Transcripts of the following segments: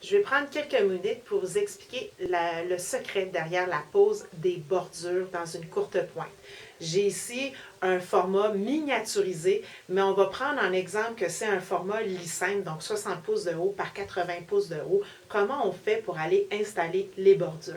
Je vais prendre quelques minutes pour vous expliquer le secret derrière la pose des bordures dans une courte pointe. J'ai ici un format miniaturisé, mais on va prendre en exemple que c'est un format lit simple, donc 60 pouces de haut par 80 pouces de haut. Comment on fait pour aller installer les bordures?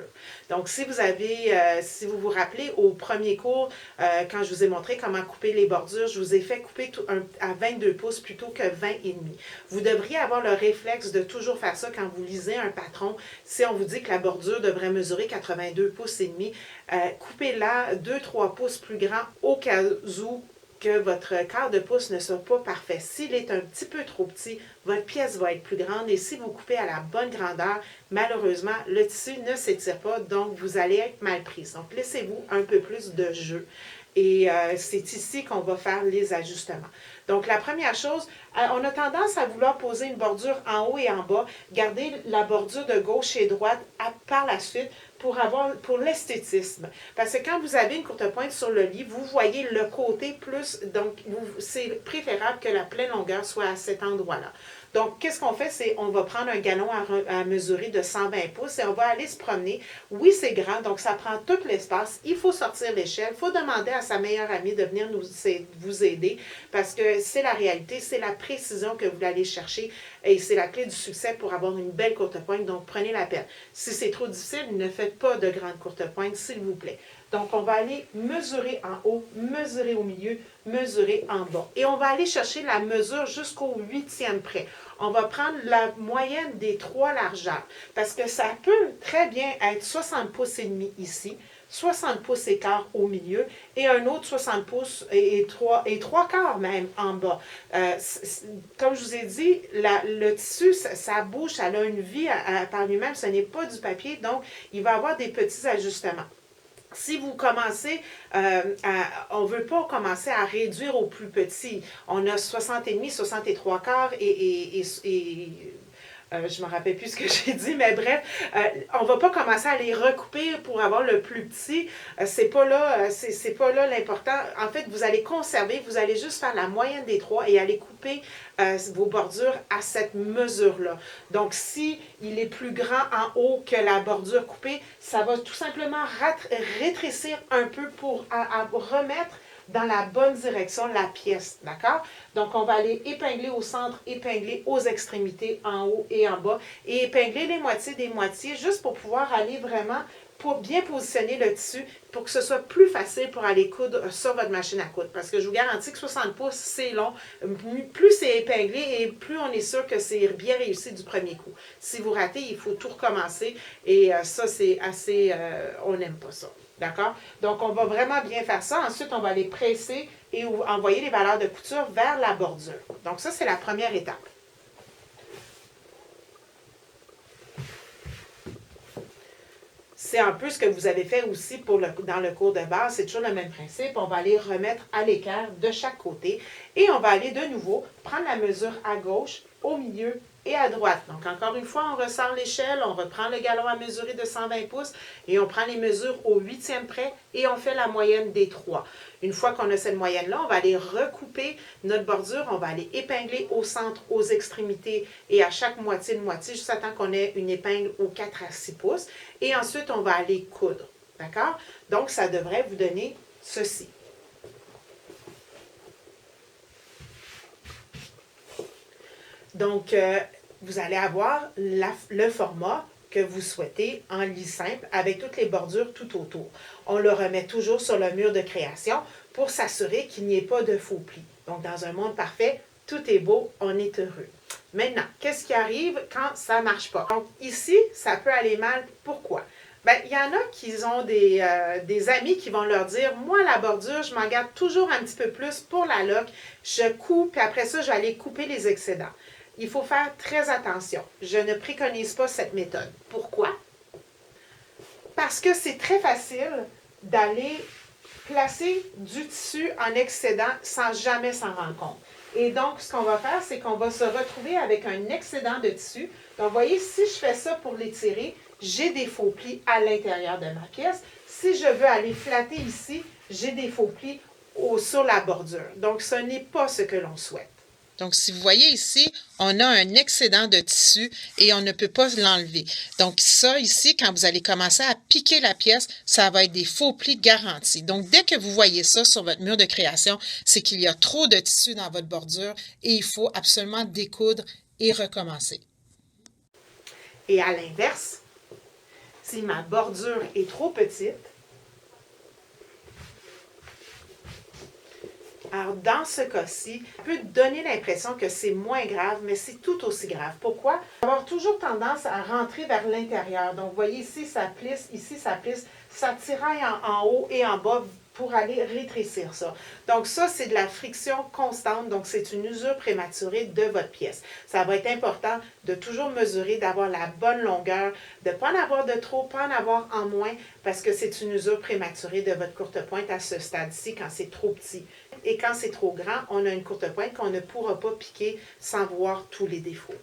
Donc, si vous vous rappelez au premier cours, quand je vous ai montré comment couper les bordures, je vous ai fait couper à 22 pouces plutôt que 20 et demi. Vous devriez avoir le réflexe de toujours faire ça quand vous lisez un patron. Si on vous dit que la bordure devrait mesurer 82 pouces et demi, coupez-la 2-3 pouces plus grand au cas où que votre quart de pouce ne soit pas parfait. S'il est un petit peu trop petit, votre pièce va être plus grande et si vous coupez à la bonne grandeur, malheureusement, le tissu ne s'étire pas, donc vous allez être mal prise. Donc, laissez-vous un peu plus de jeu. Et c'est ici qu'on va faire les ajustements. Donc, la première chose, on a tendance à vouloir poser une bordure en haut et en bas, garder la bordure de gauche et droite par la suite pour l'esthétisme. Parce que quand vous avez une courte pointe sur le lit, vous voyez le côté plus, donc c'est préférable que la pleine longueur soit à cet endroit-là. Donc, qu'est-ce qu'on fait? C'est on va prendre un galon à mesurer de 120 pouces et on va aller se promener. Oui, c'est grand, donc ça prend tout l'espace. Il faut sortir l'échelle. Il faut demander à sa meilleure amie de venir vous aider parce que c'est la réalité, c'est la précision que vous allez chercher et c'est la clé du succès pour avoir une belle courte pointe. Donc, prenez la peine. Si c'est trop difficile, ne faites pas de grande courte pointe, s'il vous plaît. Donc, on va aller mesurer en haut, mesurer au milieu, mesurer en bas. Et on va aller chercher la mesure jusqu'au 8e près. On va prendre la moyenne des 3 largeurs parce que ça peut très bien être 60 pouces et demi ici, 60 pouces et quart au milieu et un autre 60 pouces et 3 quarts même en bas. Comme je vous ai dit, le tissu, ça bouge, ça a une vie par lui-même, ce n'est pas du papier, donc il va y avoir des petits ajustements. Si vous commencez, on ne veut pas commencer à réduire au plus petit. On a 60,5, 63 quarts je ne me rappelle plus ce que j'ai dit, mais bref, on ne va pas commencer à les recouper pour avoir le plus petit. C'est pas là l'important. En fait, vous allez conserver, vous allez juste faire la moyenne des 3 et aller couper vos bordures à cette mesure-là. Donc, si il est plus grand en haut que la bordure coupée, ça va tout simplement rétrécir un peu pour remettre dans la bonne direction la pièce, d'accord? Donc, on va aller épingler au centre, épingler aux extrémités, en haut et en bas, et épingler les moitiés des moitiés, juste pour pouvoir aller vraiment, pour bien positionner le tissu, pour que ce soit plus facile pour aller coudre sur votre machine à coudre. Parce que je vous garantis que 60 pouces, c'est long. Plus c'est épinglé et plus on est sûr que c'est bien réussi du premier coup. Si vous ratez, il faut tout recommencer, et ça, c'est assez... on n'aime pas ça. D'accord? Donc, on va vraiment bien faire ça. Ensuite, on va aller presser et envoyer les valeurs de couture vers la bordure. Donc, ça, c'est la première étape. C'est un peu ce que vous avez fait aussi dans le cours de base. C'est toujours le même principe. On va aller remettre à l'équerre de chaque côté. Et on va aller de nouveau prendre la mesure à gauche, au milieu et à droite. Donc, encore une fois, on ressort l'échelle, on reprend le galon à mesurer de 120 pouces et on prend les mesures au 8e près et on fait la moyenne des 3. Une fois qu'on a cette moyenne-là, on va aller recouper notre bordure, on va aller épingler au centre, aux extrémités et à chaque moitié de moitié, jusqu'à temps qu'on ait une épingle aux 4 à 6 pouces. Et ensuite, on va aller coudre. D'accord? Donc, ça devrait vous donner ceci. Donc, vous allez avoir le format que vous souhaitez en lit simple avec toutes les bordures tout autour. On le remet toujours sur le mur de création pour s'assurer qu'il n'y ait pas de faux plis. Donc, dans un monde parfait, tout est beau, on est heureux. Maintenant, qu'est-ce qui arrive quand ça ne marche pas? Donc, ici, ça peut aller mal. Pourquoi? Ben, il y en a qui ont des amis qui vont leur dire, moi, la bordure, je m'en garde toujours un petit peu plus pour la loque. Je coupe, puis après ça, je vais aller couper les excédents. Il faut faire très attention. Je ne préconise pas cette méthode. Pourquoi? Parce que c'est très facile d'aller placer du tissu en excédent sans jamais s'en rendre compte. Et donc, ce qu'on va faire, c'est qu'on va se retrouver avec un excédent de tissu. Donc, vous voyez, si je fais ça pour l'étirer, j'ai des faux plis à l'intérieur de ma pièce. Si je veux aller flatter ici, j'ai des faux plis sur la bordure. Donc, ce n'est pas ce que l'on souhaite. Donc, si vous voyez ici, on a un excédent de tissu et on ne peut pas l'enlever. Donc, ça ici, quand vous allez commencer à piquer la pièce, ça va être des faux plis garantis. Donc, dès que vous voyez ça sur votre mur de création, c'est qu'il y a trop de tissu dans votre bordure et il faut absolument découdre et recommencer. Et à l'inverse, si ma bordure est trop petite, alors dans ce cas-ci, ça peut donner l'impression que c'est moins grave, mais c'est tout aussi grave. Pourquoi? Avoir toujours tendance à rentrer vers l'intérieur. Donc, vous voyez ici, ça plisse, ici, ça plisse, ça tiraille en haut et en bas pour aller rétrécir ça. Donc ça, c'est de la friction constante, donc c'est une usure prématurée de votre pièce. Ça va être important de toujours mesurer, d'avoir la bonne longueur, de ne pas en avoir de trop, pas en avoir en moins, parce que c'est une usure prématurée de votre courte pointe à ce stade-ci quand c'est trop petit. Et quand c'est trop grand, on a une courte pointe qu'on ne pourra pas piquer sans voir tous les défauts.